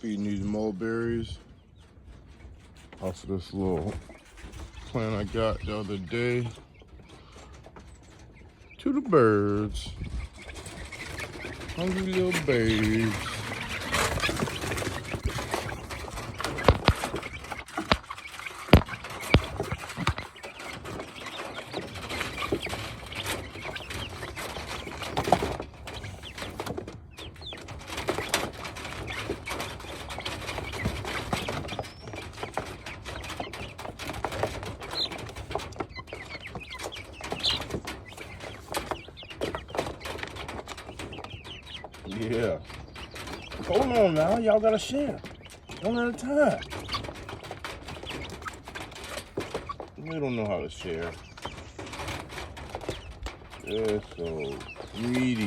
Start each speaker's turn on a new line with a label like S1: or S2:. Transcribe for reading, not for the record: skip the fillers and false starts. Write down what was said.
S1: feeding these mulberries off of this little plant I got the other day to the birds. Hungry little babes. Yeah. Hold on now, y'all gotta share. One at a time. They don't know how to share. They're so greedy.